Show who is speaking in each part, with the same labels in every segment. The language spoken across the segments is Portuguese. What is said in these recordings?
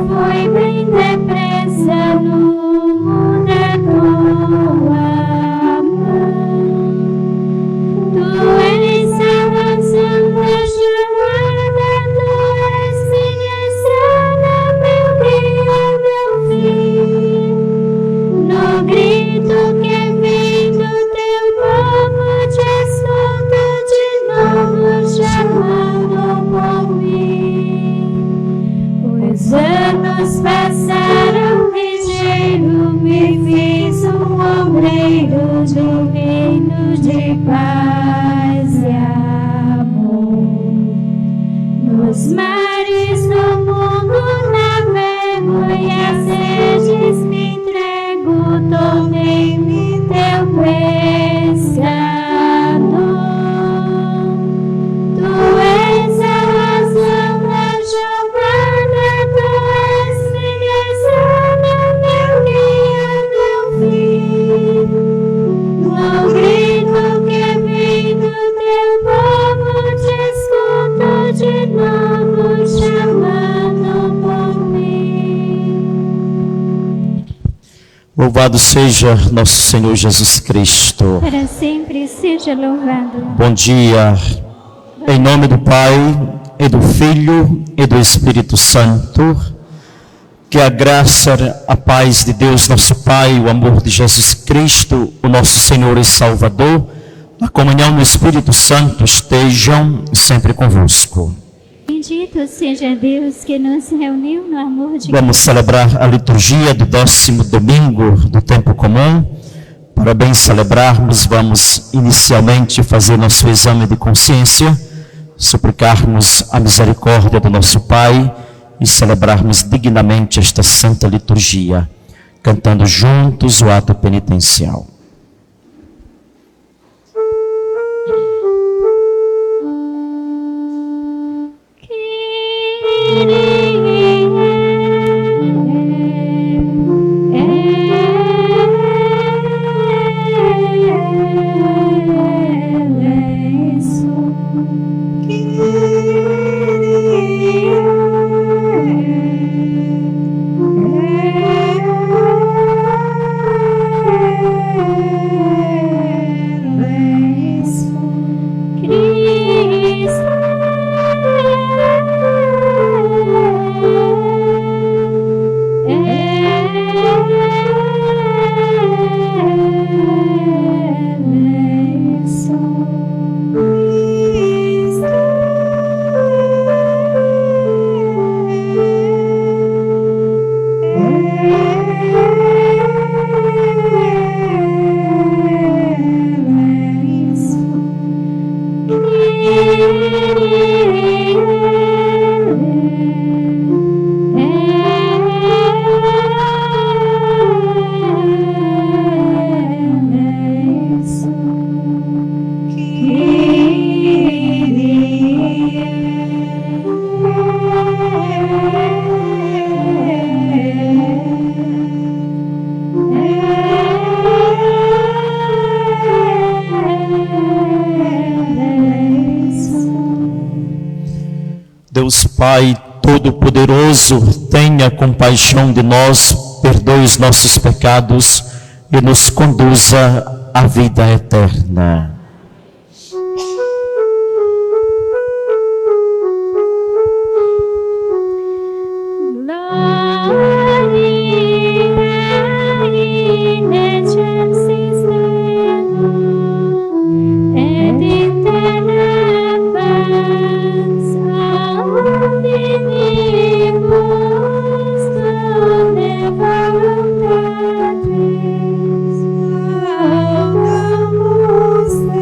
Speaker 1: foi bem depressa no mundo é tua mão. Tu és a razão da jornada, tu és minha estrada, meu guia, meu fim. No grito que vem do teu povo, te escuto de novo chamando por mim. Os anos passaram ligeiro, me fiz obreiro do reino de paz e amor. Nos mares do mundo navego e às redes me entrego, tornei-me teu pescador. Tu és a razão da jornada, tu és minha estrada, meu guia, meu fim. No grito que vem do teu povo, te escuto de novo chamando por mim.
Speaker 2: Louvado seja nosso Senhor Jesus Cristo.
Speaker 1: Para sempre seja louvado.
Speaker 2: Bom dia, em nome do Pai, e do Filho, e do Espírito Santo. Que a graça, a paz de Deus, nosso Pai, o amor de Jesus Cristo, o nosso Senhor e Salvador, a comunhão do Espírito Santo estejam sempre convosco.
Speaker 1: Bendito seja Deus que nos reuniu no amor de
Speaker 2: Vamos celebrar a liturgia do 10º domingo do tempo comum. Para bem celebrarmos, vamos inicialmente fazer nosso exame de consciência, suplicarmos a misericórdia do nosso Pai e celebrarmos dignamente esta santa liturgia, cantando juntos o ato penitencial. Deus Pai Todo-Poderoso, tenha compaixão de nós, perdoe os nossos pecados e nos conduza à vida eterna.
Speaker 1: Vamos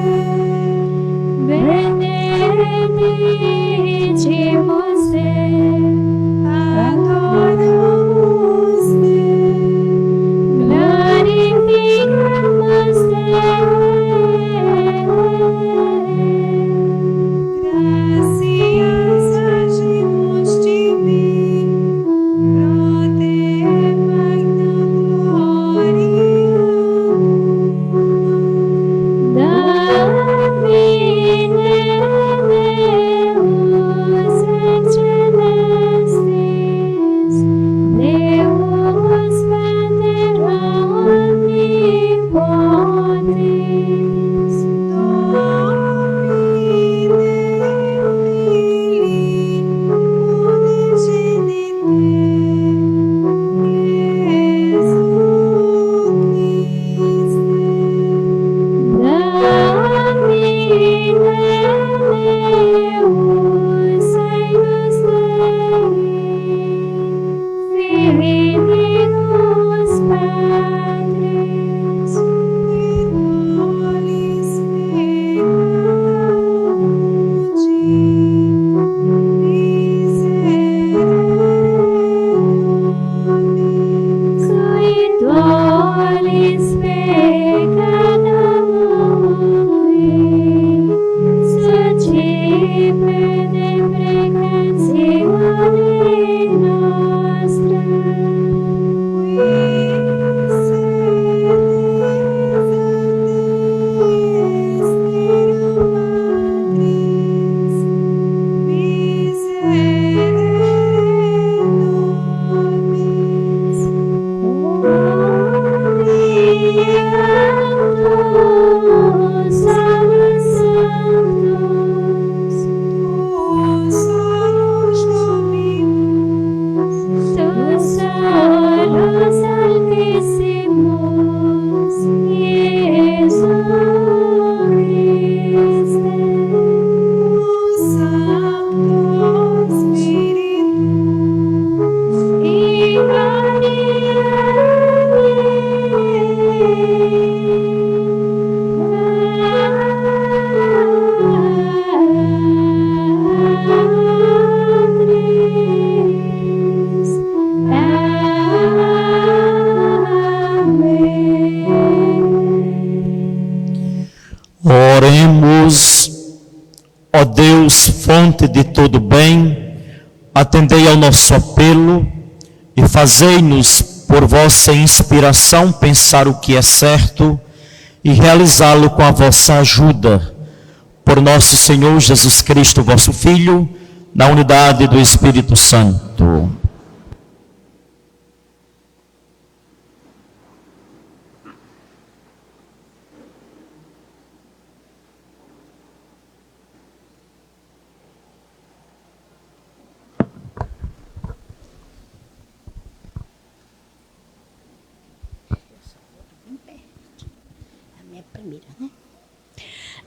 Speaker 2: Oremos. Ó Deus, fonte de todo bem, atendei ao nosso apelo e fazei-nos, por vossa inspiração, pensar o que é certo e realizá-lo com a vossa ajuda. Por nosso Senhor Jesus Cristo, vosso Filho, na unidade do Espírito Santo.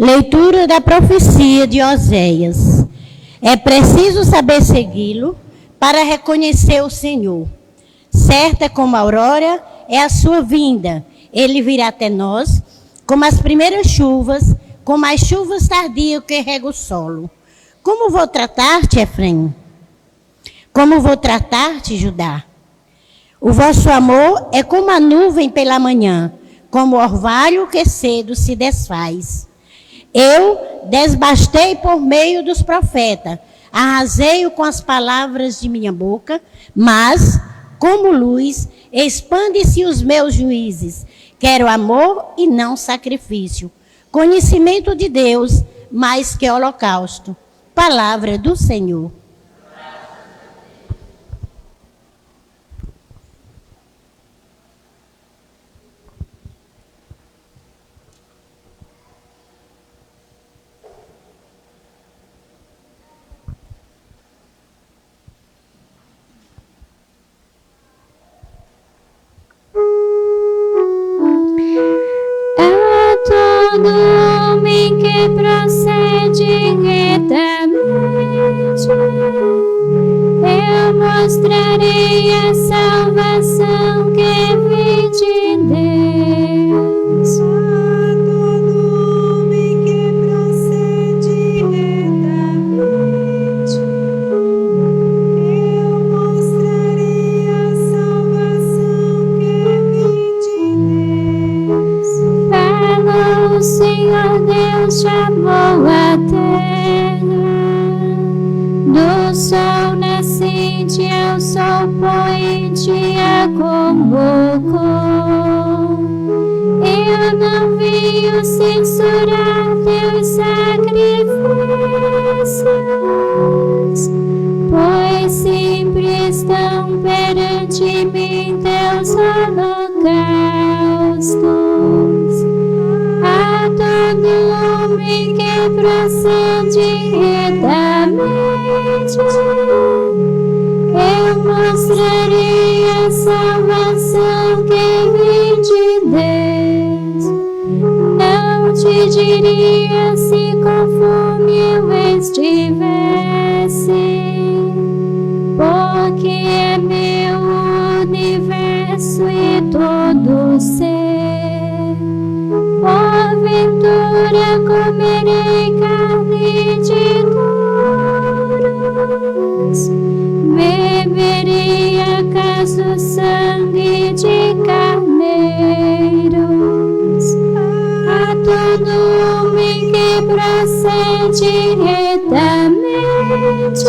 Speaker 3: Leitura da profecia de Oséias. É preciso saber segui-lo para reconhecer o Senhor. Certa como a aurora é a sua vinda. Ele virá até nós como as primeiras chuvas, como as chuvas tardias que regam o solo. Como vou tratar-te, Efraim? Como vou tratar-te, Judá? O vosso amor é como a nuvem pela manhã, como o orvalho que cedo se desfaz. Eu desbastei por meio dos profetas, arrasei-o com as palavras de minha boca, mas, como luz, expande-se os meus juízes. Quero amor e não sacrifício, conhecimento de Deus mais que holocausto. Palavra do Senhor.
Speaker 1: Todo homem que procede retamente, eu mostrarei a salvação que vem de Deus.
Speaker 4: A todo homem que procede retamente, eu mostrarei a salvação que vem de Deus.
Speaker 1: O Senhor Deus chamou a terra, do sol nascente ao sol poente a convocou. Eu não venho censurar teus sacrifícios, pois sempre estão perante mim teus holocaustos. A todo homem que procede retamente, eu mostrarei a salvação que vem de Deus. Não te diria se com fome eu estivesse, porque é meu o diretamente.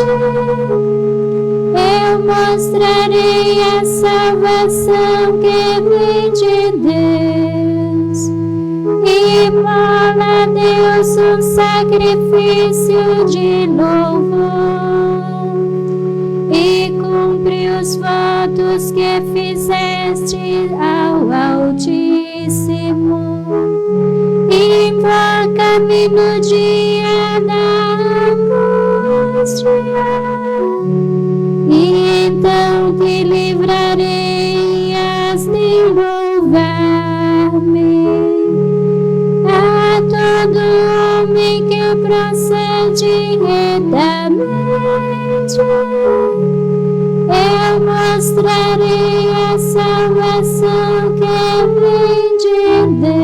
Speaker 1: Eu mostrarei a salvação que vem de Deus. Imola a Deus um sacrifício de louvor e cumpre os votos que fizeste ao Altíssimo. Invoca-me no dia da angústia, e então te livrarei as de louvar-me. A todo homem que procede retamente, eu mostrarei a salvação que vem de Deus.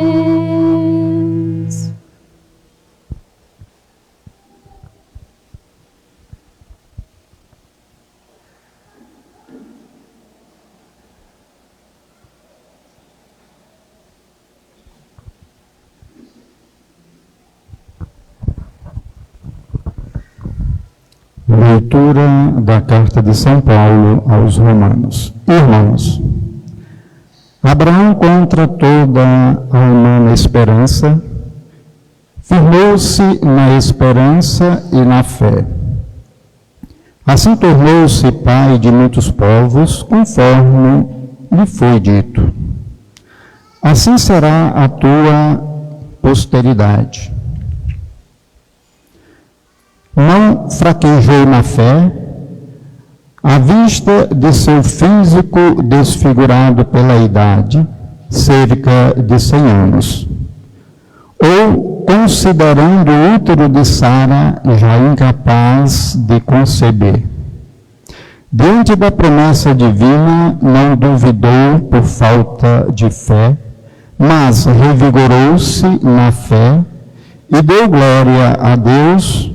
Speaker 5: Leitura da Carta de São Paulo aos Romanos. Irmãos, Abraão, contra toda a humana esperança, firmou-se na esperança e na fé. Assim tornou-se pai de muitos povos, conforme lhe foi dito. Assim será a tua posteridade. Não fraquejou na fé, à vista de seu físico desfigurado pela idade, cerca de 100 anos, ou considerando o útero de Sara já incapaz de conceber. Diante da promessa divina, não duvidou por falta de fé, mas revigorou-se na fé e deu glória a Deus,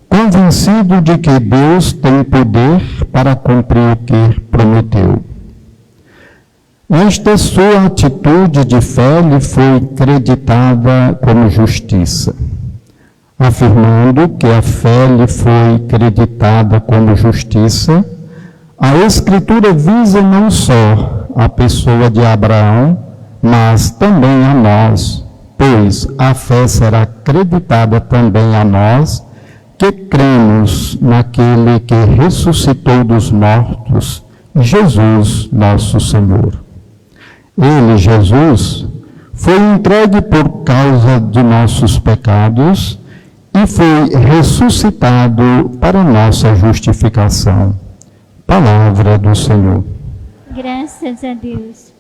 Speaker 5: convencido de que Deus tem poder para cumprir o que prometeu. Esta sua atitude de fé lhe foi creditada como justiça. Afirmando que a fé lhe foi creditada como justiça, a Escritura visa não só a pessoa de Abraão, mas também a nós, pois a fé será creditada também a nós, que cremos naquele que ressuscitou dos mortos, Jesus, nosso Senhor. Ele, Jesus, foi entregue por causa de nossos pecados e foi ressuscitado para nossa justificação. Palavra do Senhor.
Speaker 1: Graças a Deus.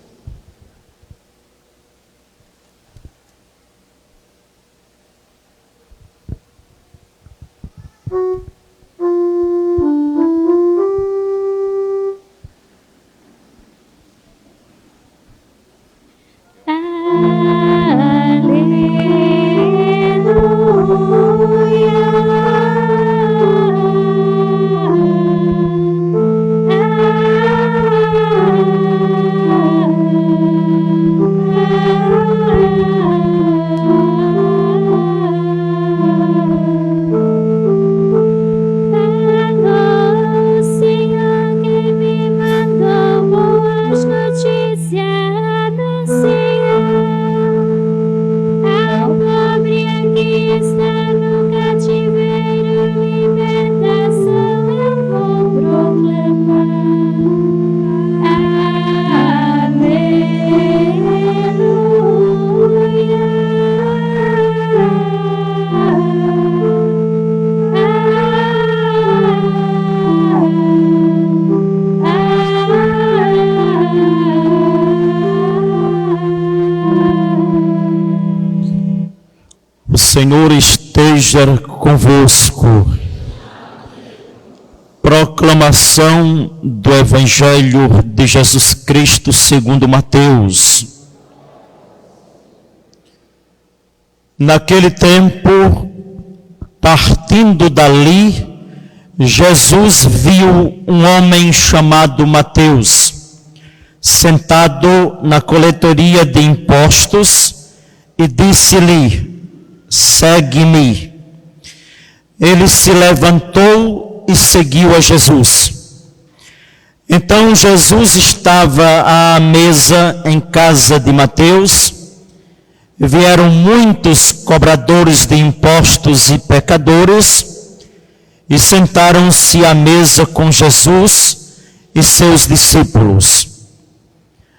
Speaker 2: O Senhor esteja convosco. Proclamação do Evangelho de Jesus Cristo segundo Mateus. Naquele tempo, partindo dali, Jesus viu um homem chamado Mateus, sentado na coletoria de impostos, e disse-lhe: segue-me. ele se levantou e seguiu a Jesus. Então Jesus estava à mesa em casa de Mateus. Vieram muitos cobradores de impostos e pecadores e sentaram-se à mesa com Jesus e seus discípulos.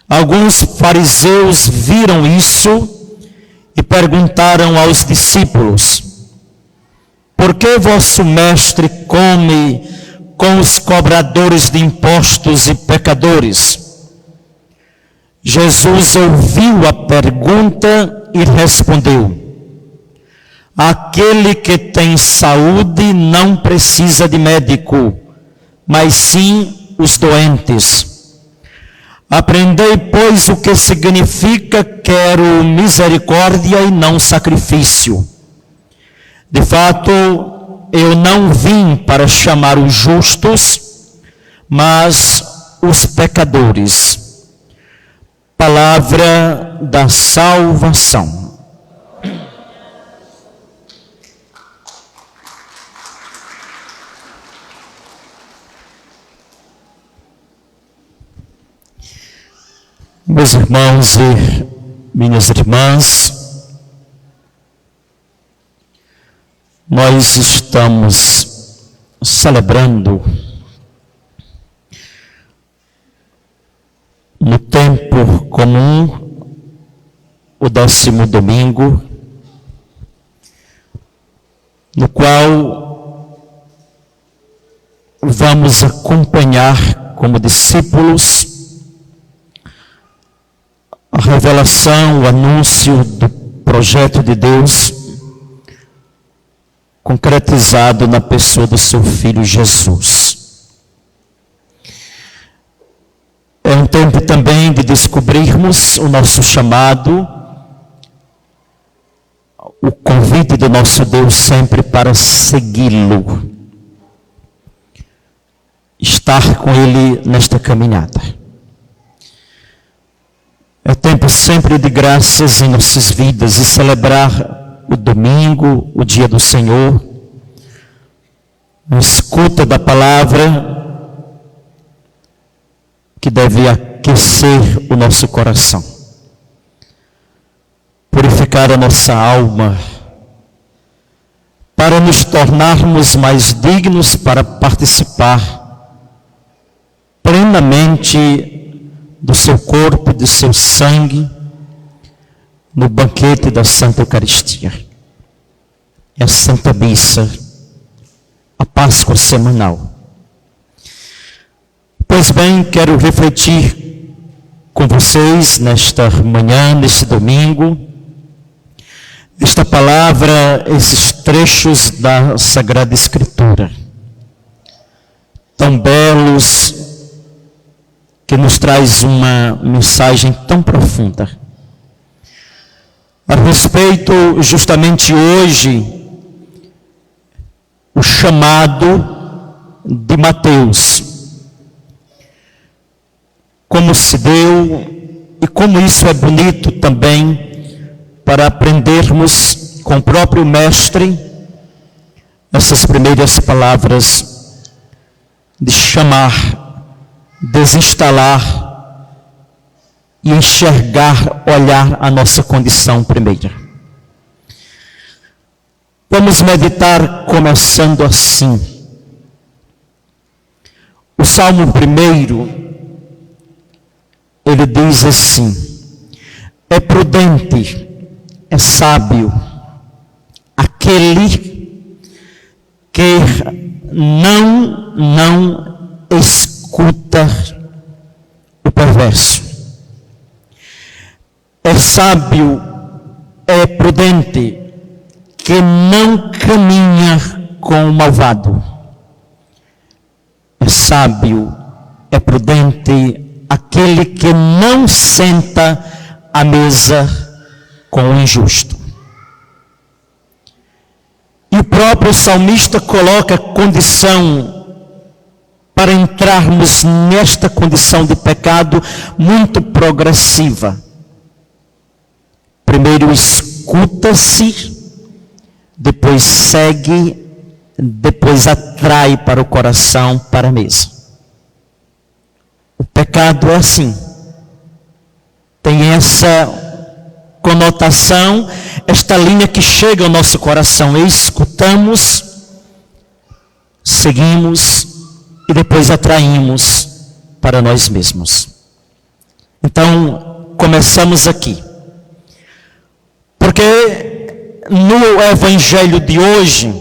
Speaker 2: Alguns fariseus viram isso e perguntaram aos discípulos: por que vosso mestre come com os cobradores de impostos e pecadores? Jesus ouviu a pergunta e respondeu: aquele que tem saúde não precisa de médico, mas sim os doentes. Aprendei, pois, o que significa quero misericórdia e não sacrifício. De fato, eu não vim para chamar os justos, mas os pecadores. Palavra da salvação. Meus irmãos e minhas irmãs, nós estamos celebrando no tempo comum o 10º domingo, no qual vamos acompanhar como discípulos a revelação, o anúncio do projeto de Deus concretizado na pessoa do seu Filho Jesus. É um tempo também de descobrirmos o nosso chamado, o convite do nosso Deus sempre para segui-lo, estar com Ele nesta caminhada. É tempo sempre de graças em nossas vidas e celebrar o domingo, o dia do Senhor, a escuta da palavra que deve aquecer o nosso coração, purificar a nossa alma, para nos tornarmos mais dignos para participar plenamente do seu corpo, do seu sangue, no banquete da Santa Eucaristia. É a Santa Missa, a Páscoa semanal. Pois bem, quero refletir com vocês nesta manhã, neste domingo, esta palavra, esses trechos da Sagrada Escritura, tão belos, que nos traz uma mensagem tão profunda a respeito, justamente hoje, o chamado de Mateus, como se deu e como isso é bonito também para aprendermos com o próprio Mestre essas primeiras palavras de chamar, desinstalar e enxergar, olhar a nossa condição primeira. Vamos meditar começando assim. O Salmo 1, ele diz assim: é prudente, é sábio aquele que não escuta o perverso. É sábio, é prudente, que não caminha com o malvado. É sábio, é prudente, aquele que não senta à mesa com o injusto. E o próprio salmista coloca a condição para entrarmos nesta condição de pecado muito progressiva. Primeiro escuta-se, depois segue depois atrai para o coração, para a mesa. O pecado é assim. Tem essa conotação, esta linha que chega ao nosso coração. Escutamos, seguimos e depois atraímos para nós mesmos. Então, começamos aqui. Porque no Evangelho de hoje,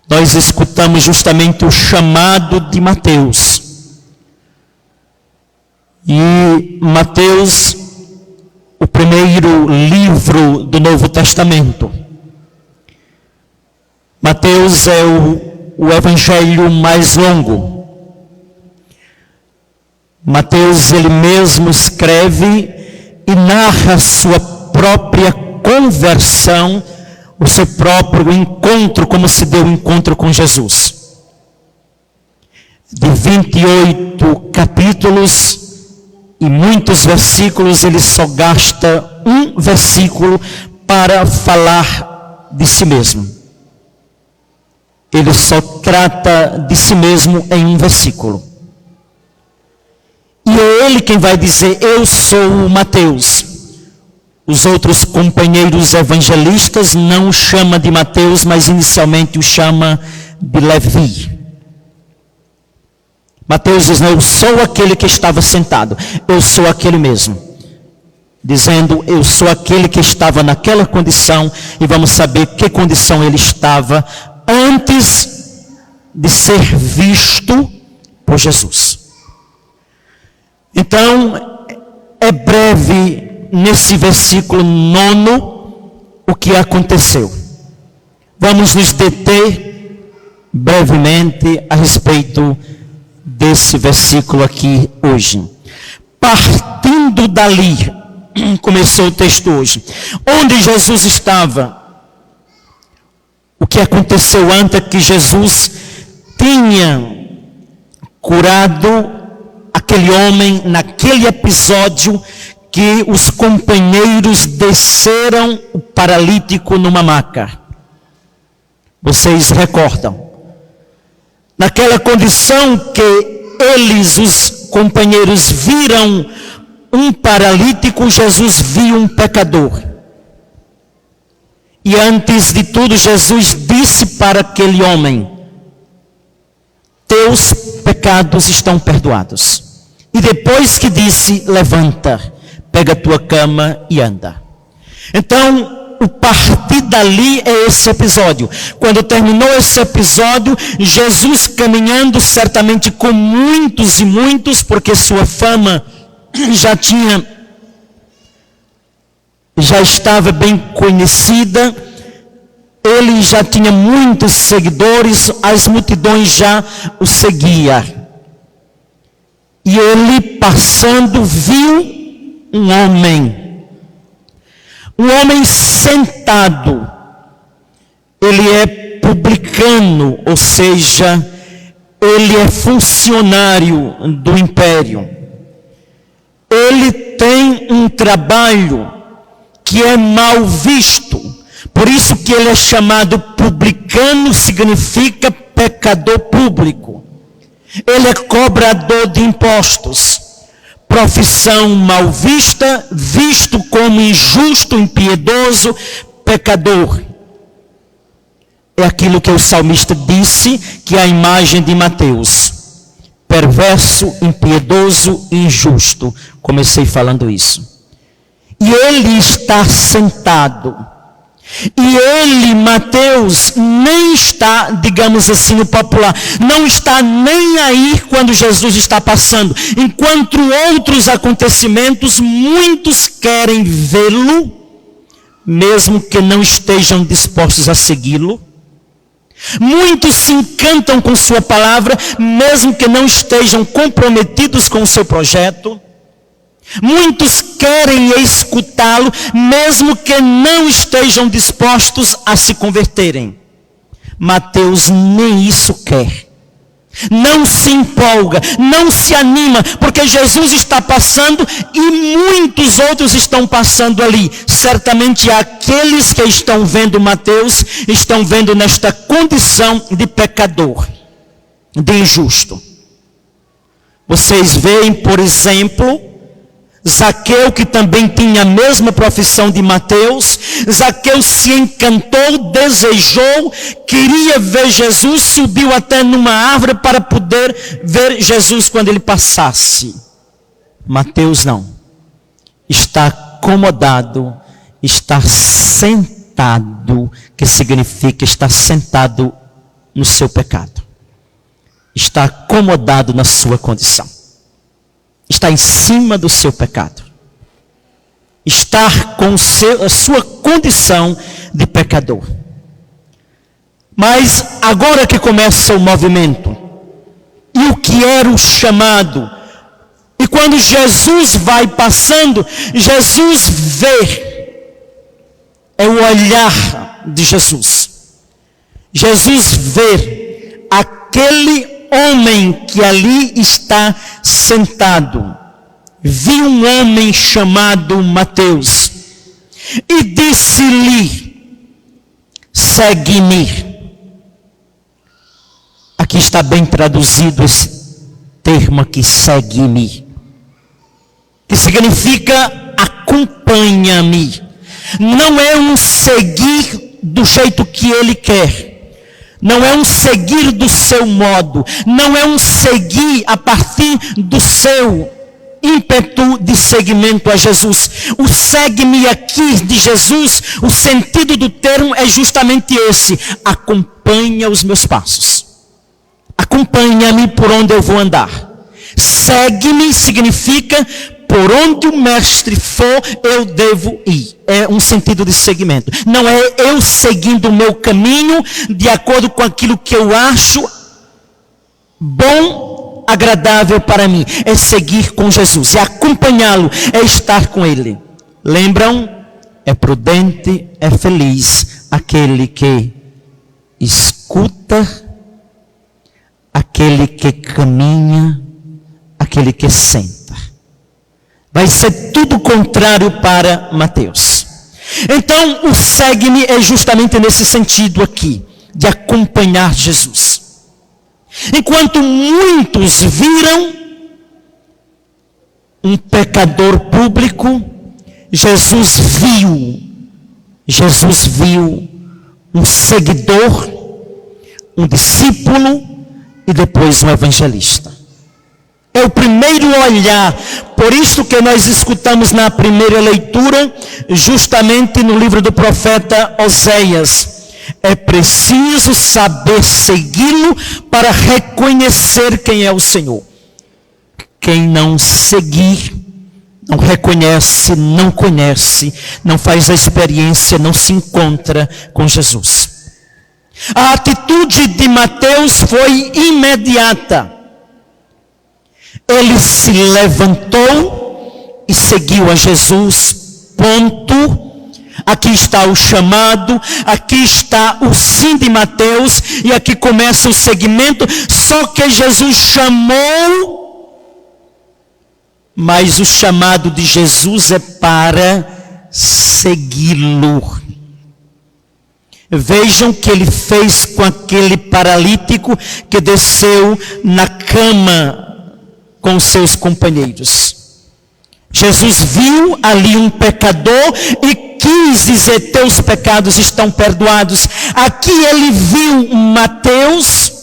Speaker 2: nós escutamos justamente o chamado de Mateus. E Mateus, o primeiro livro do Novo Testamento. Mateus é o evangelho mais longo. Mateus, ele mesmo escreve e narra sua própria conversão, o seu próprio encontro, como se deu o encontro com Jesus. De 28 capítulos e muitos versículos, ele só gasta um versículo para falar de si mesmo. Ele só trata de si mesmo em um versículo. E é ele quem vai dizer: eu sou o Mateus. Os outros companheiros evangelistas não o chamam de Mateus, mas inicialmente o chama de Levi. Mateus diz: eu sou aquele que estava sentado, eu sou aquele mesmo. Dizendo: eu sou aquele que estava naquela condição, e vamos saber que condição ele estava antes de ser visto por Jesus. Então, é breve nesse versículo 9 o que aconteceu. Vamos nos deter brevemente a respeito desse versículo aqui hoje. Partindo dali, começou o texto hoje, onde Jesus estava. O que aconteceu antes que Jesus tinha curado aquele homem naquele episódio que os companheiros desceram o paralítico numa maca. Vocês recordam? Naquela condição que eles, os companheiros, viram um paralítico, Jesus viu um pecador. E antes de tudo, Jesus disse para aquele homem: teus pecados estão perdoados. E depois que disse: levanta, pega a tua cama e anda. Então, o partir dali é esse episódio. Quando terminou esse episódio, Jesus caminhando certamente com muitos e muitos, porque sua fama já estava bem conhecida, ele já tinha muitos seguidores, as multidões já o seguiam. E ele passando viu um homem sentado. Ele é publicano, ou seja, ele é funcionário do império. Ele tem um trabalho que é mal visto. Por isso que ele é chamado publicano, significa pecador público. Ele é cobrador de impostos. Profissão mal vista, visto como injusto, impiedoso, pecador. É aquilo que o salmista disse, que é a imagem de Mateus. Perverso, impiedoso e injusto. Comecei falando isso. E ele está sentado. E ele, Mateus, nem está, digamos assim, no popular, não está nem aí quando Jesus está passando. Enquanto outros acontecimentos, muitos querem vê-lo, mesmo que não estejam dispostos a segui-lo. Muitos se encantam com sua palavra, mesmo que não estejam comprometidos com o seu projeto. Muitos querem escutá-lo, mesmo que não estejam dispostos a se converterem. Mateus nem isso quer. Não se empolga, não se anima, porque Jesus está passando e muitos outros estão passando ali. Certamente aqueles que estão vendo Mateus, estão vendo nesta condição de pecador, de injusto. Vocês veem, por exemplo, Zaqueu, que também tinha a mesma profissão de Mateus. Zaqueu se encantou, desejou, queria ver Jesus, subiu até numa árvore para poder ver Jesus quando ele passasse. Mateus não. Está acomodado, está sentado, que significa estar sentado no seu pecado. Está acomodado na sua condição. Está em cima do seu pecado. Estar com a sua condição de pecador. Mas agora que começa o movimento, e o que era o chamado, e quando Jesus vai passando, Jesus vê, é o olhar de Jesus. Jesus vê aquele homem que ali está sentado. Vi um homem chamado Mateus e disse-lhe: segue-me. Aqui está bem traduzido esse termo aqui, segue-me, que significa acompanha-me. Não é um seguir do jeito que ele quer. Não é um seguir do seu modo, não é um seguir a partir do seu ímpeto de seguimento a Jesus. O segue-me aqui de Jesus, o sentido do termo é justamente esse: acompanha os meus passos, acompanha-me por onde eu vou andar. Segue-me significa por onde o mestre for, eu devo ir. É um sentido de seguimento. Não é eu seguindo o meu caminho de acordo com aquilo que eu acho bom, agradável para mim. É seguir com Jesus, é acompanhá-lo, é estar com ele. Lembram? É prudente, é feliz aquele que escuta, aquele que caminha, aquele que senta. Vai ser tudo contrário para Mateus. Então, o segue-me é justamente nesse sentido aqui, de acompanhar Jesus. Enquanto muitos viram um pecador público, Jesus viu um seguidor, um discípulo e depois um evangelista. É o primeiro olhar. Por isso que nós escutamos na primeira leitura, justamente no livro do profeta Oséias: é preciso saber segui-lo para reconhecer quem é o Senhor. Quem não seguir, não reconhece, não conhece, não faz a experiência, não se encontra com Jesus. A atitude de Mateus foi imediata. Ele se levantou e seguiu a Jesus, ponto. Aqui está o chamado, aqui está o sim de Mateus, e aqui começa o seguimento. Só que Jesus chamou, mas o chamado de Jesus é para segui-lo. Vejam o que ele fez com aquele paralítico que desceu na cama com seus companheiros. Jesus viu ali um pecador e quis dizer: teus pecados estão perdoados. Aqui ele viu Mateus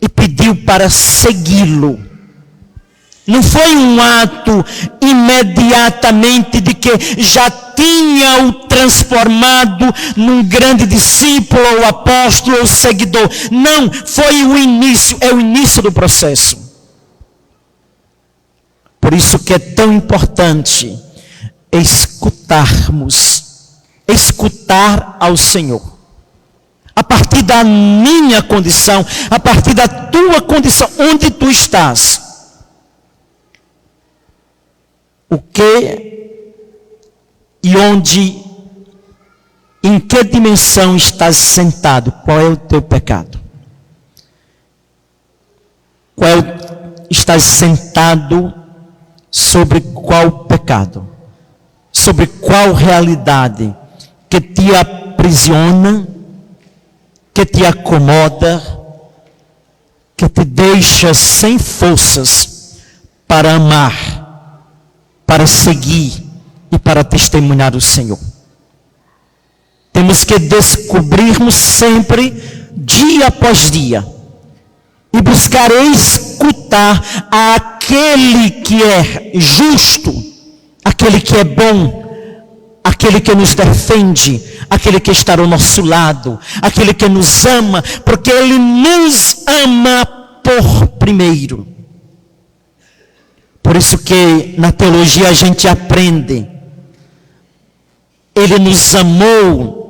Speaker 2: e pediu para segui-lo. Não foi um ato imediatamente de que já tinha o transformado num grande discípulo, ou apóstolo, ou seguidor. Não, foi o início, é o início do processo. Por isso que é tão importante escutar ao Senhor. A partir da minha condição, a partir da tua condição, onde tu estás. O que e onde, em que dimensão estás sentado? Qual é o teu pecado? estás sentado sobre qual pecado, sobre qual realidade que te aprisiona, que te acomoda, que te deixa sem forças para amar, para seguir e para testemunhar o Senhor. Temos que descobrirmos sempre, dia após dia, e buscar escutar aquele que é justo, aquele que é bom, aquele que nos defende, aquele que está ao nosso lado, aquele que nos ama, porque Ele nos ama por primeiro. Por isso que na teologia a gente aprende, Ele nos amou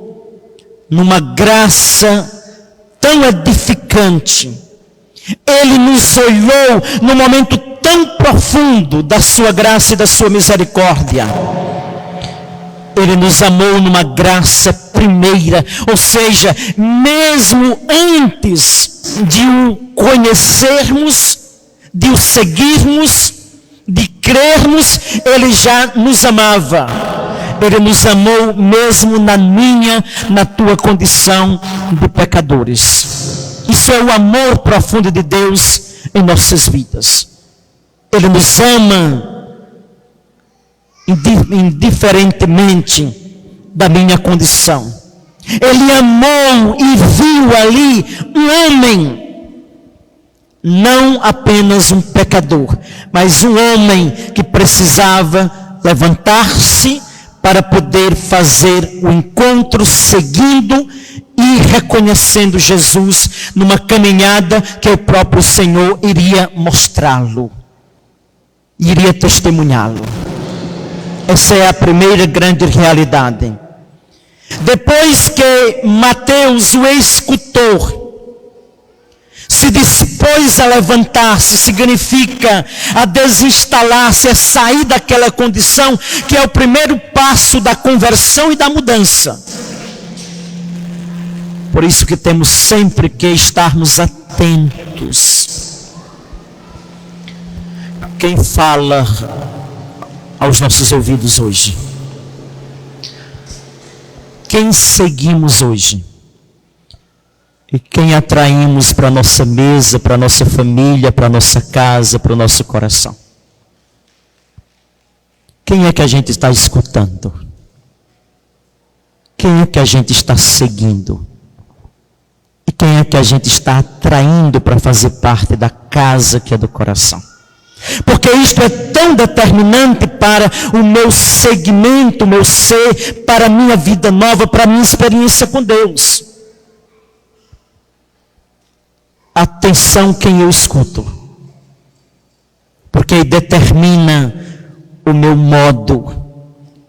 Speaker 2: numa graça tão edificante, Ele nos olhou num momento tão profundo da sua graça e da sua misericórdia. Ele nos amou numa graça primeira, ou seja, mesmo antes de o conhecermos, de o seguirmos, de crermos, Ele já nos amava. Ele nos amou mesmo na minha, na tua condição de pecadores. Isso é o amor profundo de Deus em nossas vidas. Ele nos ama indiferentemente da minha condição. Ele amou e viu ali um homem, não apenas um pecador, mas um homem que precisava levantar-se para poder fazer o encontro, seguindo e reconhecendo Jesus numa caminhada que o próprio Senhor iria mostrá-lo, iria testemunhá-lo. Essa é a primeira grande realidade. Depois que Mateus o escutou, se dispôs a levantar-se, significa a desinstalar-se, a sair daquela condição, que é o primeiro passo da conversão e da mudança. Por isso que temos sempre que estarmos atentos. Quem fala aos nossos ouvidos hoje? Quem seguimos hoje? E quem atraímos para a nossa mesa, para a nossa família, para a nossa casa, para o nosso coração? Quem é que a gente está escutando? Quem é que a gente está seguindo? E quem é que a gente está atraindo para fazer parte da casa que é do coração? Porque isto é tão determinante para o meu segmento, o meu ser, para a minha vida nova, para a minha experiência com Deus. Atenção quem eu escuto, porque determina o meu modo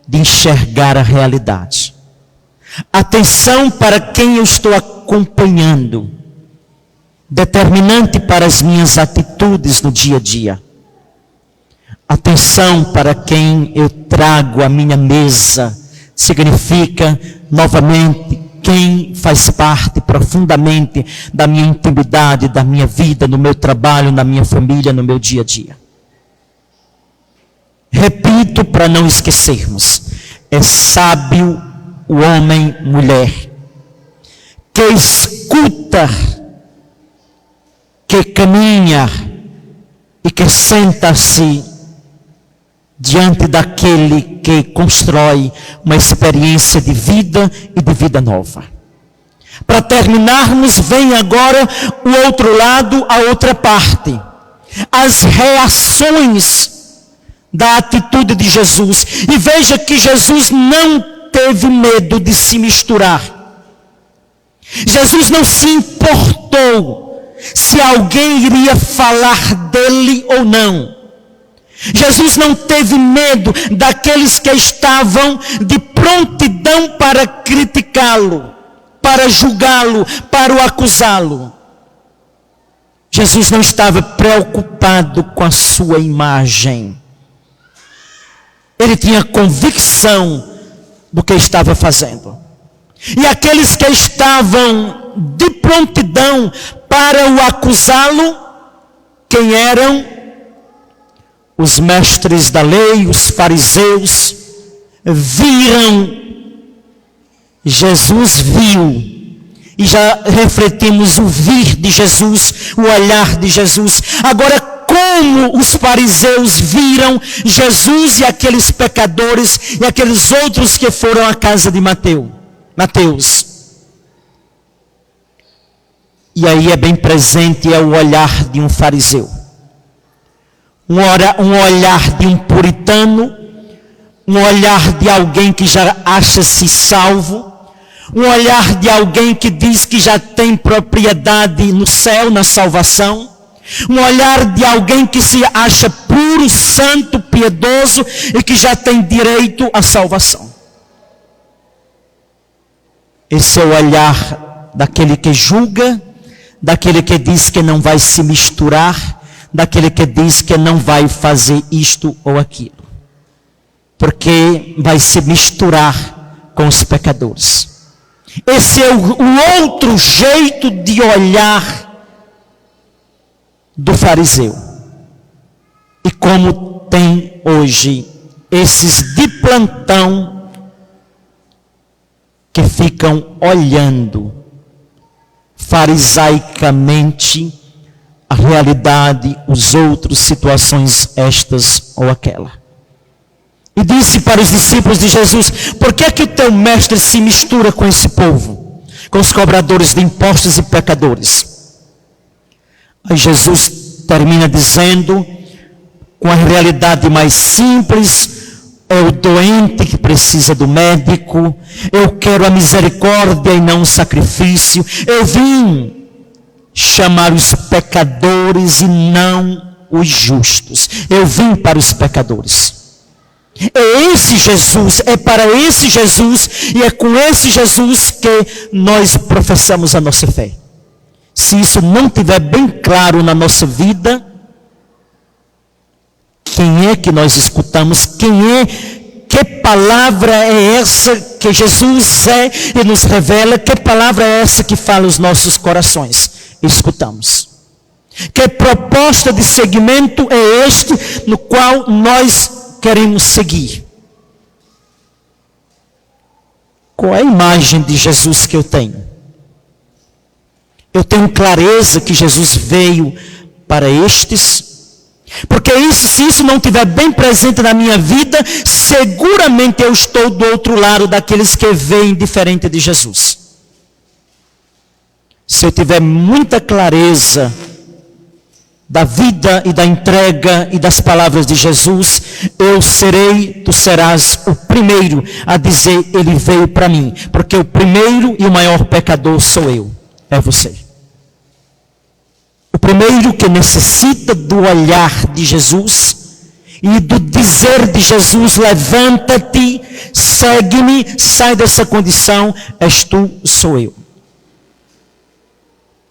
Speaker 2: de enxergar a realidade. Atenção para quem eu estou acompanhando, determinante para as minhas atitudes no dia a dia. Atenção para quem eu trago à minha mesa, significa, novamente, quem faz parte profundamente da minha intimidade, da minha vida, no meu trabalho, na minha família, no meu dia a dia. Repito para não esquecermos, é sábio o homem, mulher, que escuta, que caminha e que senta-se diante daquele que constrói uma experiência de vida e de vida nova. Para terminarmos, vem agora o outro lado, a outra parte. As reações da atitude de Jesus. E veja que Jesus não teve medo de se misturar. Jesus não se importou se alguém iria falar dele ou não. Jesus não teve medo daqueles que estavam de prontidão para criticá-lo, para julgá-lo, para o acusá-lo. Jesus não estava preocupado com a sua imagem. Ele tinha convicção do que estava fazendo. E aqueles que estavam de prontidão para o acusá-lo, Quem eram? Os mestres da lei, os fariseus, viram. Jesus viu. E já refletimos o vir de Jesus, o olhar de Jesus. Agora, como os fariseus viram Jesus e aqueles pecadores e aqueles outros que foram à casa de Mateus. E aí é bem presente o olhar de um fariseu. Um olhar de um puritano, um olhar de alguém que já acha-se salvo, um olhar de alguém que diz que já tem propriedade no céu, na salvação, um olhar de alguém que se acha puro, santo, piedoso e que já tem direito à salvação. Esse é o olhar daquele que julga, daquele que diz que não vai se misturar, daquele que diz que não vai fazer isto ou aquilo, porque vai se misturar com os pecadores. Esse é o outro jeito de olhar do fariseu. E como tem hoje esses de plantão que ficam olhando farisaicamente a realidade, os outros, situações estas ou aquela. E disse para os discípulos de Jesus: por que é que o teu mestre se mistura com esse povo? Com os cobradores de impostos e pecadores? Aí Jesus termina dizendo, com a realidade mais simples: é o doente que precisa do médico, eu quero a misericórdia e não o sacrifício, eu vim chamar os pecadores e não os justos, eu vim para os pecadores. É esse Jesus, é para esse Jesus e é com esse Jesus que nós professamos a nossa fé. Se isso não estiver bem claro na nossa vida, quem é que nós escutamos? Que palavra é essa que Jesus é e nos revela? Que palavra é essa que fala os nossos corações? Escutamos. Que proposta de seguimento é este no qual nós queremos seguir? Qual é a imagem de Jesus que eu tenho? Eu tenho clareza que Jesus veio para estes? Porque se isso não estiver bem presente na minha vida, seguramente eu estou do outro lado daqueles que veem diferente de Jesus. Se eu tiver muita clareza da vida e da entrega e das palavras de Jesus, tu serás o primeiro a dizer: ele veio para mim, porque o primeiro e o maior pecador sou eu, é você. O primeiro que necessita do olhar de Jesus e do dizer de Jesus: levanta-te, segue-me, sai dessa condição, és tu, sou eu.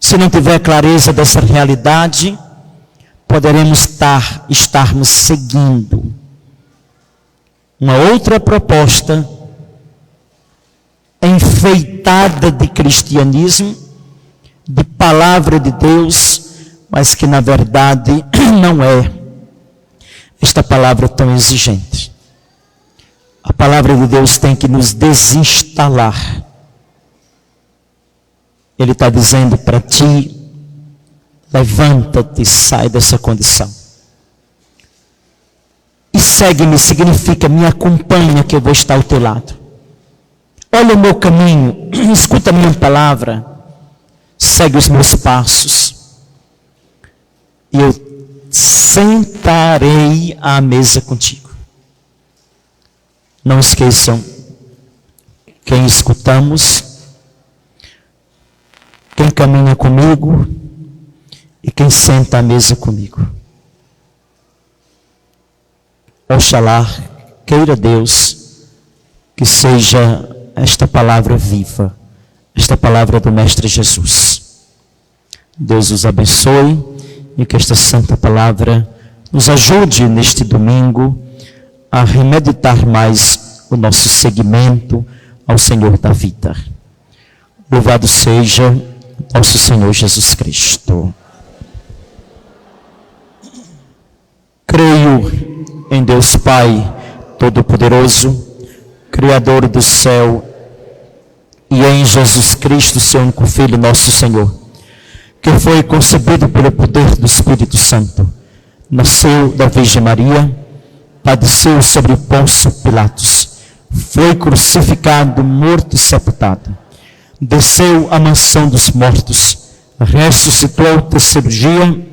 Speaker 2: Se não tiver clareza dessa realidade, poderemos estarmos seguindo uma outra proposta enfeitada de cristianismo, de palavra de Deus, mas que na verdade não é esta palavra tão exigente. A palavra de Deus tem que nos desinstalar. Ele está dizendo para ti: levanta-te, sai dessa condição. E segue-me significa: me acompanha que eu vou estar ao teu lado. Olha o meu caminho, escuta a minha palavra, segue os meus passos. E eu sentarei à mesa contigo. Não esqueçam, quem escutamos, quem caminha comigo e quem senta à mesa comigo. Oxalá, queira Deus, que seja esta palavra viva, esta palavra do Mestre Jesus. Deus os abençoe e que esta santa palavra nos ajude neste domingo a remeditar mais o nosso seguimento ao Senhor da vida. Louvado seja nosso Senhor Jesus Cristo. Creio em Deus Pai Todo-Poderoso, Criador do céu, e em Jesus Cristo, seu único Filho, nosso Senhor, que foi concebido pelo poder do Espírito Santo, nasceu da Virgem Maria, padeceu sobre Pôncio Pilatos, foi crucificado, morto e sepultado, desceu à mansão dos mortos, ressuscitou ao terceiro dia,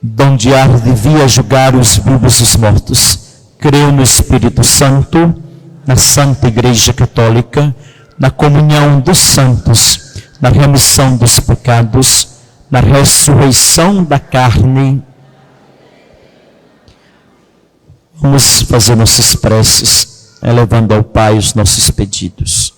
Speaker 2: donde há de vir a julgar os vivos e os mortos. Creio no Espírito Santo, na Santa Igreja Católica, na comunhão dos santos, na remissão dos pecados, na ressurreição da carne. Vamos fazer nossas preces, elevando ao Pai os nossos pedidos.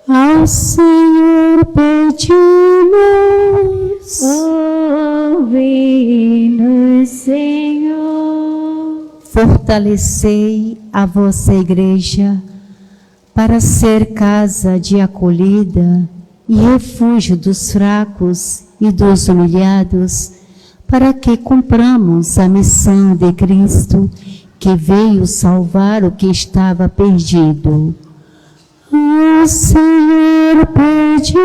Speaker 1: Ao Senhor pedimos, ouve-nos, Senhor.
Speaker 6: Fortalecei a vossa igreja para ser casa de acolhida e refúgio dos fracos e dos humilhados, para que cumpramos a missão de Cristo, que veio salvar o que estava perdido. Ao Senhor pedimos,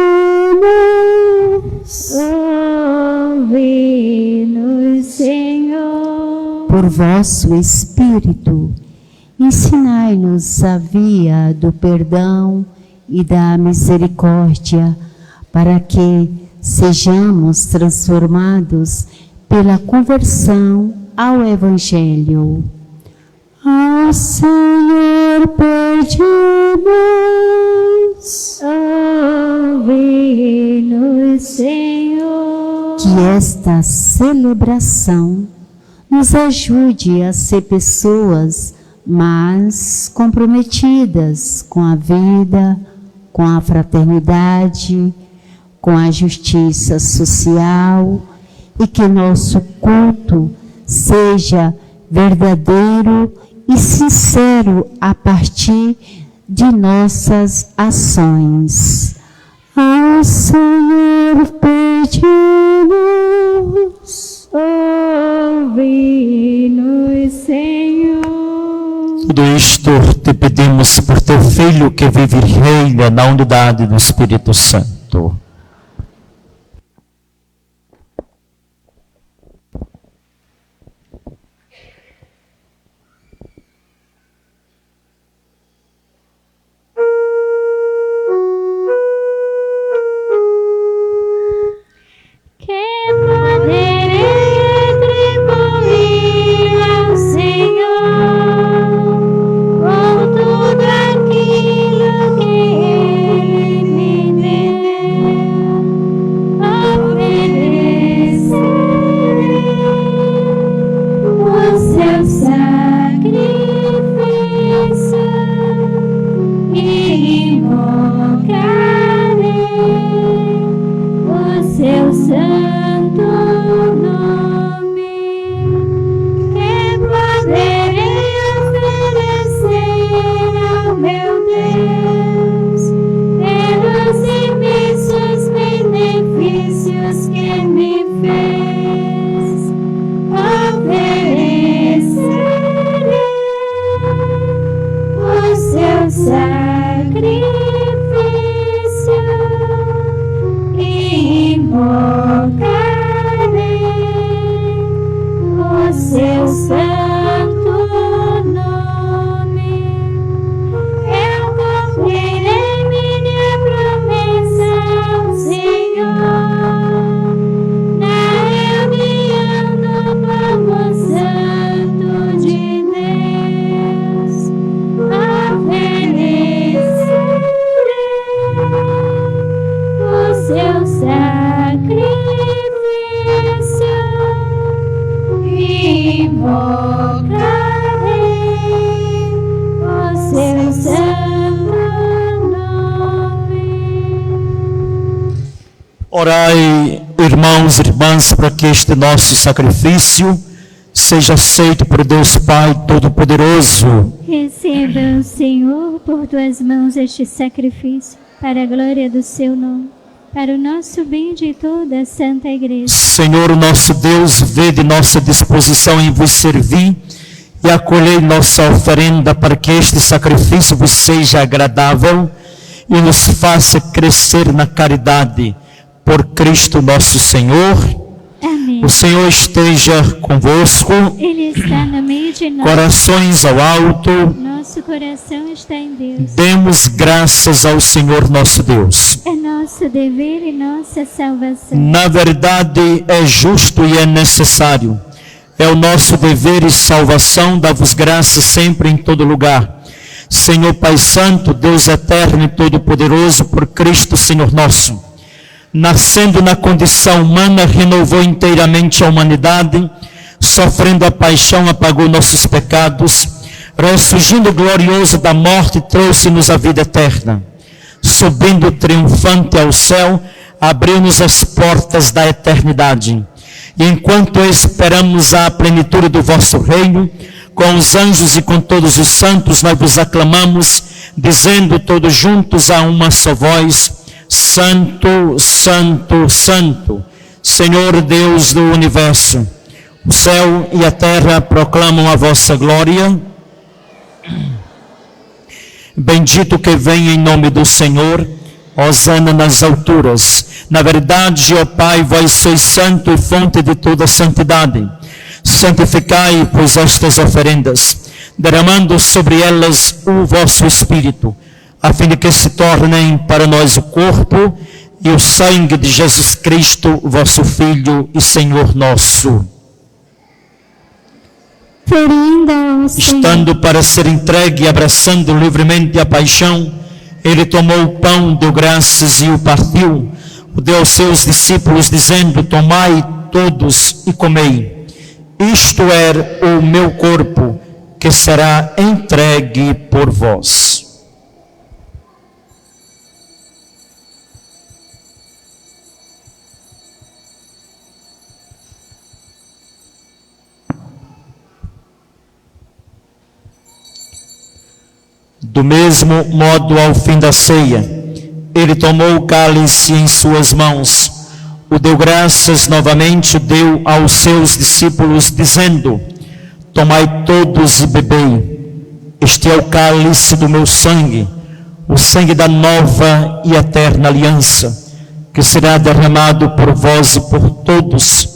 Speaker 1: ouve-nos, Senhor.
Speaker 6: por vosso Espírito, ensinai-nos a via do perdão e da misericórdia, para que sejamos transformados pela conversão ao Evangelho. Ao Senhor pedimos,
Speaker 1: ouve-nos, Senhor.
Speaker 6: que esta celebração nos ajude a ser pessoas mais comprometidas com a vida, com a fraternidade, com a justiça social, e que nosso culto seja verdadeiro e sincero a partir de nossas ações. Ao Senhor pedimos,
Speaker 1: ouve-nos, Senhor.
Speaker 2: Tudo isto te pedimos por teu Filho, que vive e reina na unidade do Espírito Santo.
Speaker 1: Que poderei atribuir ao Senhor por tudo aquilo que Ele me deu. Oferecerei o seu sacrifício e invocarei o seu santo nome. Que poderei oferecer ao meu Deus pelos imensos benefícios que me fez. Oferecerei o seu sacrifício e invocarei o seu santo nome. Eu cumprirei minha promessa ao Senhor na reunião do povo santo de Deus. Oferecerei
Speaker 2: Orai, irmãos e irmãs, para que este nosso sacrifício seja aceito por Deus Pai Todo-Poderoso.
Speaker 1: Receba, Senhor, por tuas mãos este sacrifício, para a glória do seu nome, para o nosso bem de toda a Santa Igreja.
Speaker 2: Senhor, nosso Deus, vede nossa disposição em vos servir e acolhei nossa oferenda para que este sacrifício vos seja agradável e nos faça crescer na caridade. Por Cristo nosso Senhor.
Speaker 1: Amém.
Speaker 2: O Senhor esteja convosco.
Speaker 1: Ele está no meio de nós.
Speaker 2: Corações ao alto.
Speaker 1: Nosso coração está em Deus.
Speaker 2: Demos graças ao Senhor nosso Deus.
Speaker 1: É nosso dever e nossa salvação.
Speaker 2: Na verdade, é justo e é necessário. É o nosso dever e salvação dar-vos graças sempre em todo lugar. Senhor Pai Santo, Deus eterno e todo-poderoso, por Cristo Senhor nosso. Nascendo na condição humana, renovou inteiramente a humanidade, sofrendo a paixão, apagou nossos pecados, ressurgindo glorioso da morte, trouxe-nos a vida eterna. Subindo triunfante ao céu, abriu-nos as portas da eternidade. E enquanto esperamos a plenitude do vosso reino, com os anjos e com todos os santos, nós vos aclamamos, dizendo todos juntos a uma só voz: Santo, Santo, Santo, Senhor Deus do Universo. O céu e a terra proclamam a vossa glória. Bendito que vem em nome do Senhor, hosana nas alturas. Na verdade, ó Pai, vós sois santo e fonte de toda santidade. Santificai, pois, estas oferendas, derramando sobre elas o vosso Espírito, a fim de que se tornem para nós o corpo e o sangue de Jesus Cristo, vosso Filho e Senhor nosso.
Speaker 1: Oferenda ao Senhor.
Speaker 2: Estando para ser entregue e abraçando livremente a paixão, ele tomou o pão, deu graças e o partiu, o deu aos seus discípulos, dizendo: tomai todos e comei. Isto é o meu corpo, que será entregue por vós. Do mesmo modo, ao fim da ceia, ele tomou o cálice em suas mãos, o deu graças novamente, o deu aos seus discípulos, dizendo: tomai todos e bebei. Este é o cálice do meu sangue, o sangue da nova e eterna aliança, que será derramado por vós e por todos,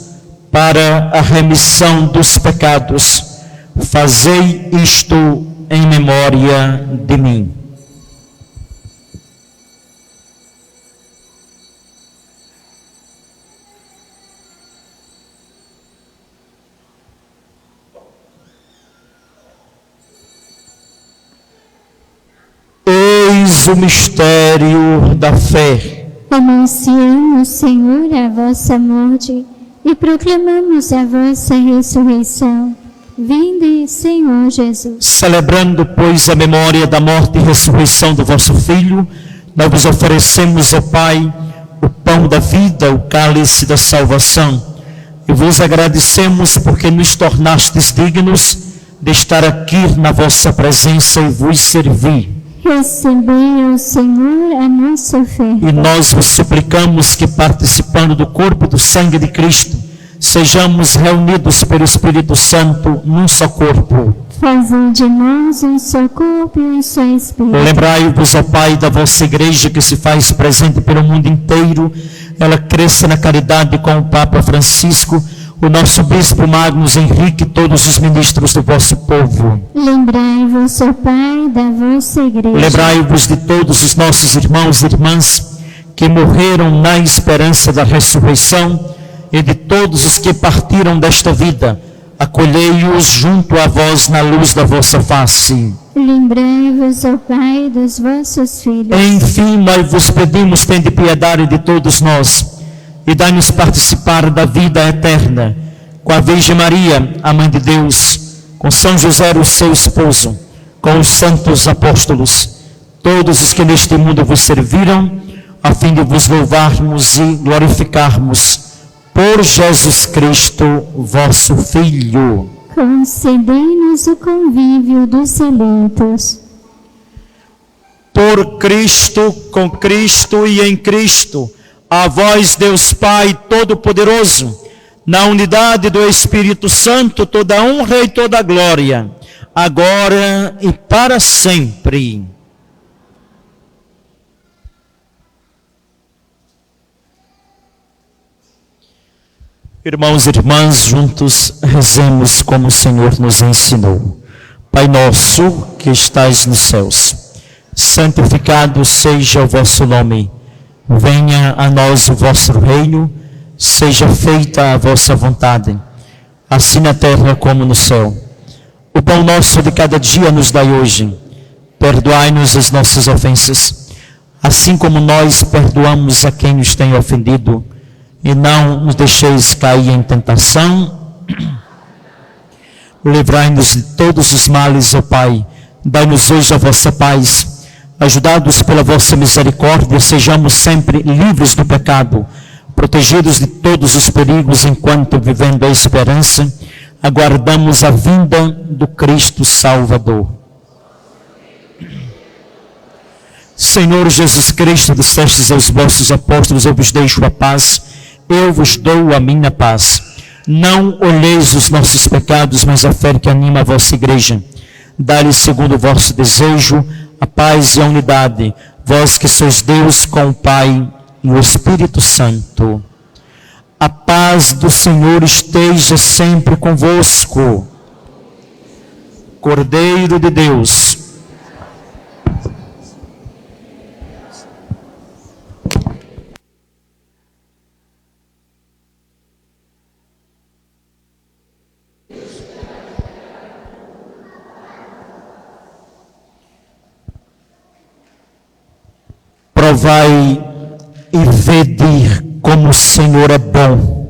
Speaker 2: para a remissão dos pecados. Fazei isto em memória de mim. Eis o mistério da fé.
Speaker 1: Anunciamos, Senhor, a vossa morte e proclamamos a vossa ressurreição. Vinde, Senhor Jesus.
Speaker 2: Celebrando, pois, a memória da morte e ressurreição do vosso Filho, nós vos oferecemos, ó Pai, o pão da vida, o cálice da salvação. E vos agradecemos porque nos tornastes dignos de estar aqui na vossa presença e vos servir.
Speaker 1: Recebei, ó Senhor, a nossa oferta.
Speaker 2: E nós vos suplicamos que, participando do corpo e do sangue de Cristo, sejamos reunidos pelo Espírito Santo num só corpo.
Speaker 1: Fazei de nós um só corpo e um só Espírito.
Speaker 2: Lembrai-vos, ó Pai, da vossa igreja que se faz presente pelo mundo inteiro. Ela cresça na caridade com o Papa Francisco, o nosso Bispo Magnus Henrique e todos os ministros do vosso povo.
Speaker 1: Lembrai-vos, ó Pai, da vossa igreja.
Speaker 2: Lembrai-vos de todos os nossos irmãos e irmãs que morreram na esperança da ressurreição e de todos os que partiram desta vida. Acolhei-os junto a vós na luz da vossa face.
Speaker 1: Lembrai-vos, ó Pai, dos vossos filhos.
Speaker 2: Enfim, nós vos pedimos, tende piedade de todos nós e dai-nos participar da vida eterna com a Virgem Maria, a Mãe de Deus, com São José, o seu esposo, com os santos apóstolos, todos os que neste mundo vos serviram, a fim de vos louvarmos e glorificarmos por Jesus Cristo, vosso Filho.
Speaker 1: Concedei-nos o convívio dos eleitos.
Speaker 2: Por Cristo, com Cristo e em Cristo, a vós, Deus Pai Todo-Poderoso, na unidade do Espírito Santo, toda honra e toda glória, agora e para sempre. Irmãos e irmãs, juntos rezemos como o Senhor nos ensinou. Pai nosso que estais nos céus, santificado seja o vosso nome. Venha a nós o vosso reino, seja feita a vossa vontade, assim na terra como no céu. O pão nosso de cada dia nos dai hoje. Perdoai-nos as nossas ofensas, assim como nós perdoamos a quem nos tem ofendido. E não nos deixeis cair em tentação. Livrai-nos de todos os males, ó Pai. Dai-nos hoje a vossa paz. Ajudados pela vossa misericórdia, sejamos sempre livres do pecado, protegidos de todos os perigos, enquanto, vivendo a esperança, aguardamos a vinda do Cristo Salvador. Senhor Jesus Cristo, dissestes aos vossos apóstolos: eu vos deixo a paz, eu vos dou a minha paz. Não olheis os nossos pecados, mas a fé que anima a vossa igreja. Dá-lhe, segundo o vosso desejo, a paz e a unidade, vós que sois Deus com o Pai e o Espírito Santo. A paz do Senhor esteja sempre convosco. Cordeiro de Deus, provai e vede como o Senhor é bom.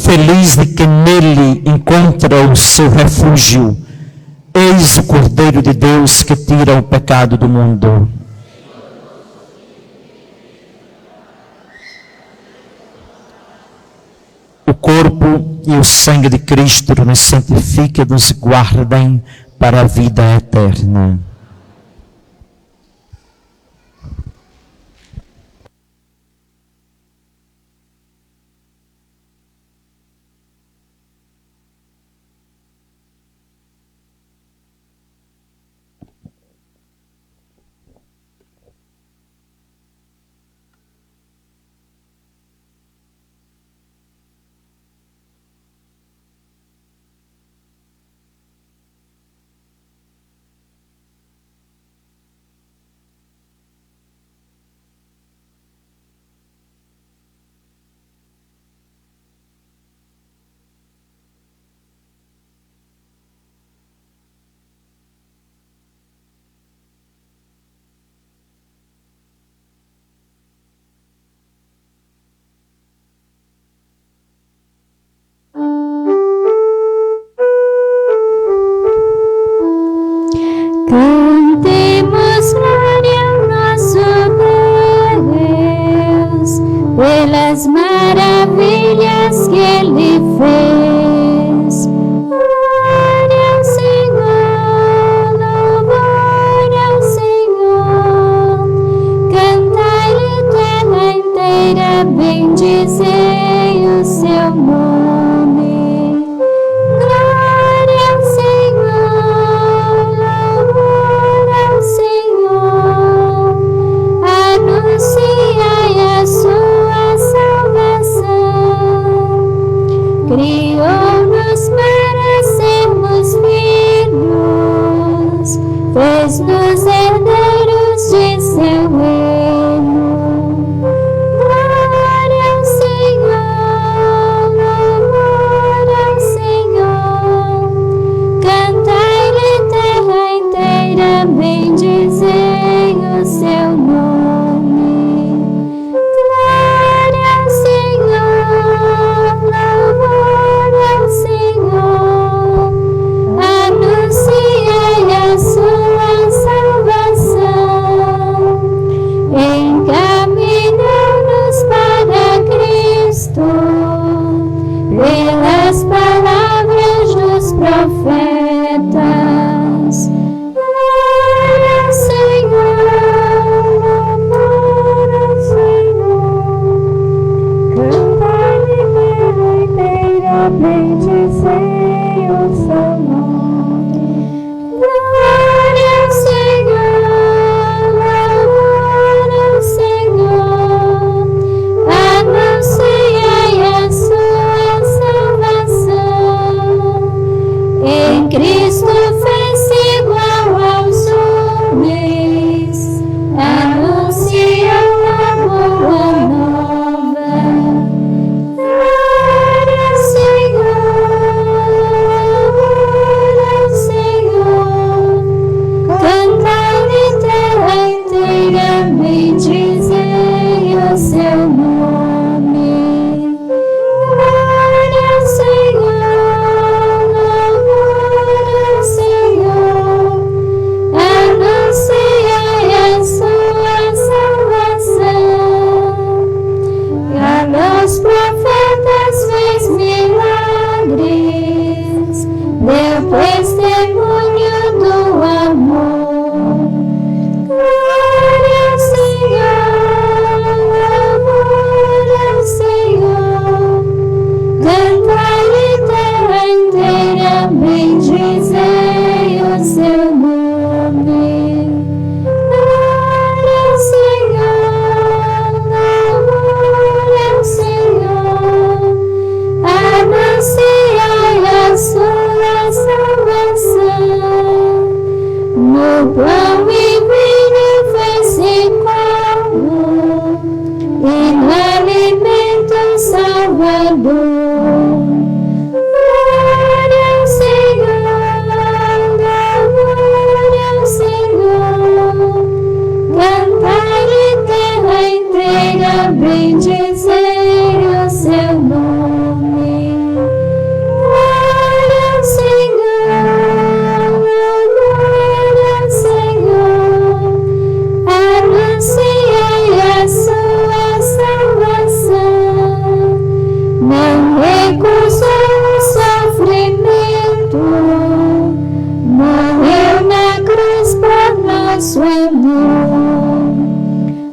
Speaker 2: Feliz de quem nele encontra o seu refúgio. Eis o Cordeiro de Deus que tira o pecado do mundo. O corpo e o sangue de Cristo nos santifiquem e nos guardem para a vida eterna.
Speaker 1: Cantemos glória ao nosso Deus, pelas maravilhas que Ele fez. Glória ao Senhor, louvor ao Senhor, cantai-lhe terra inteira, bendizei o seu nome. Glória ao Senhor, louvor ao Senhor, anunciai a sua salvação. Criou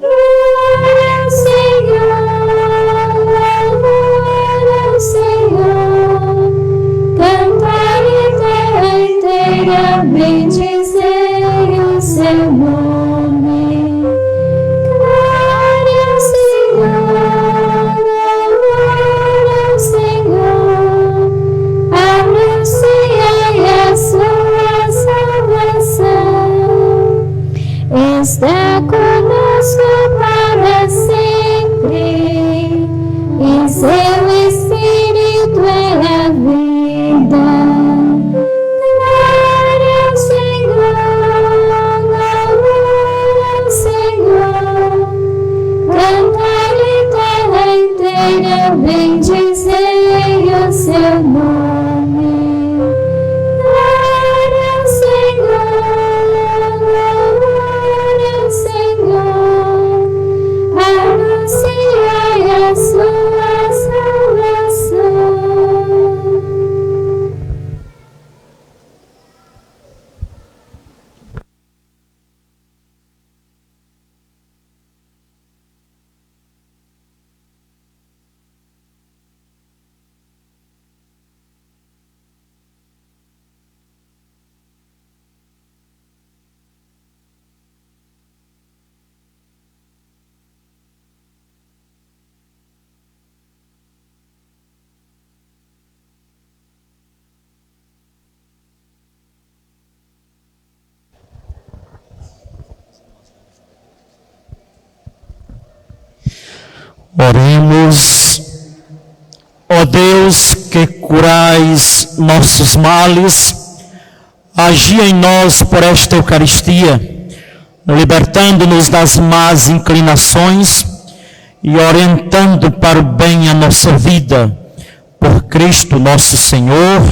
Speaker 1: Glória ao Senhor, louvor ao Senhor. Cantai a terra inteira, bendizei o seu nome. Glória ao Senhor, louvor ao Senhor. Anunciai a sua salvação. Está conosco para sempre, e seu Espírito é a vida. Glória ao Senhor, louvor ao Senhor. Cantai a terra inteira, bendizei o seu nome. Glória ao Senhor, louvor ao Senhor. Anunciai a sua salvação.
Speaker 2: Oremos. Ó Deus, que curais nossos males, agi em nós por esta Eucaristia, libertando-nos das más inclinações e orientando para o bem a nossa vida. Por Cristo nosso Senhor.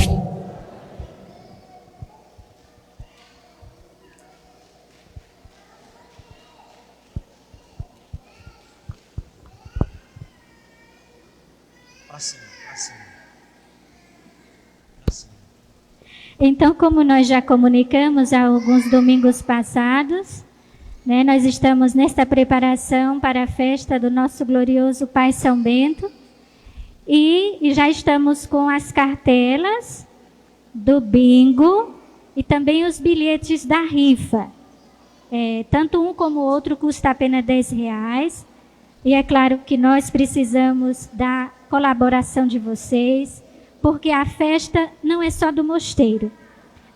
Speaker 1: Então, como nós já comunicamos há alguns domingos passados, né, nós estamos nesta preparação para a festa do nosso glorioso Pai São Bento e já estamos com as cartelas do bingo e também os bilhetes da rifa. Tanto um como o outro custa apenas R$10 e é claro que nós precisamos da colaboração de vocês, porque a festa não é só do mosteiro,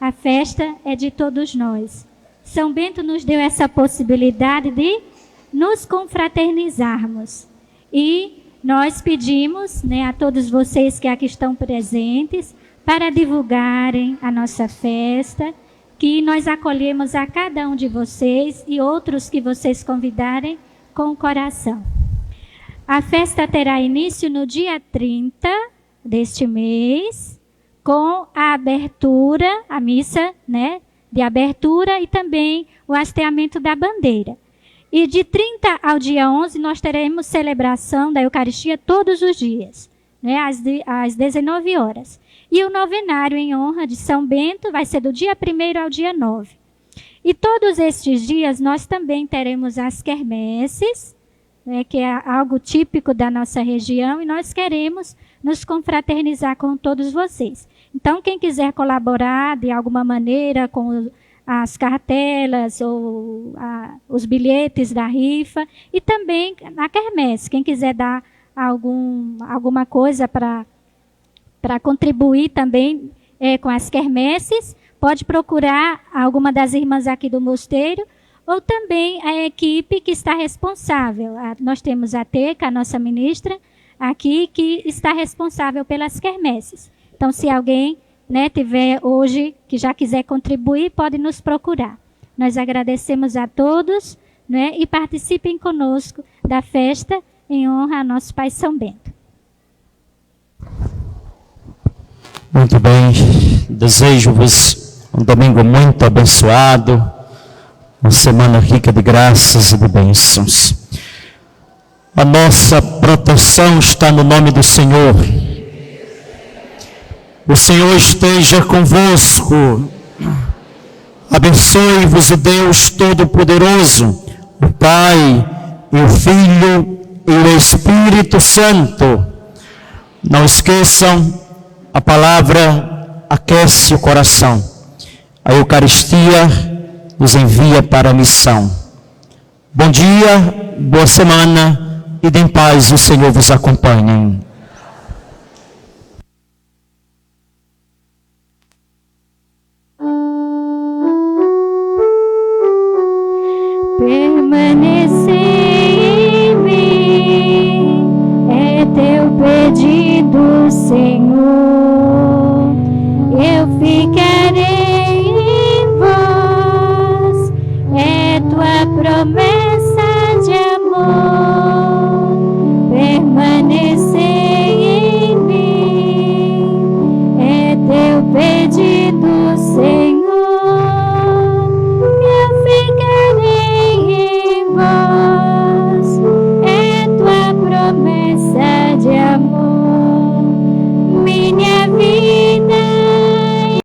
Speaker 1: a festa é de todos nós. São Bento nos deu essa possibilidade de nos confraternizarmos. E nós pedimos, né, a todos vocês que aqui estão presentes, para divulgarem a nossa festa, que nós acolhemos a cada um de vocês e outros que vocês convidarem com o coração. A festa terá início no dia 30 deste mês, com a abertura, a missa, né, de abertura e também o hasteamento da bandeira. E de 30 ao dia 11 nós teremos celebração da Eucaristia todos os dias, né, às 19 horas. E o novenário em honra de São Bento vai ser do dia 1º ao dia 9. E todos estes dias nós também teremos as quermesses, né, que é algo típico da nossa região, e nós queremos nos confraternizar com todos vocês. Então, quem quiser colaborar de alguma maneira com as cartelas ou os bilhetes da rifa e também na quermesse, quem quiser dar alguma coisa para contribuir também com as quermesses, pode procurar alguma das irmãs aqui do mosteiro ou também a equipe que está responsável. Nós temos a Teca, a nossa ministra, aqui, que está responsável pelas quermesses. Então, se alguém, né, tiver hoje, que já quiser contribuir, pode nos procurar. Nós agradecemos a todos, né, e participem conosco da festa em honra a nosso Pai São Bento.
Speaker 2: Muito bem, desejo-vos um domingo muito abençoado, uma semana rica de graças e de bênçãos. A nossa proteção está no nome do Senhor. O Senhor esteja convosco. Abençoe-vos o Deus Todo-Poderoso, o Pai, e o Filho e o Espírito Santo. Não esqueçam, a palavra aquece o coração. A Eucaristia nos envia para a missão. Bom dia, boa semana e de em paz o Senhor vos acompanhe.
Speaker 1: Permanecer em mim é teu pedido, Senhor.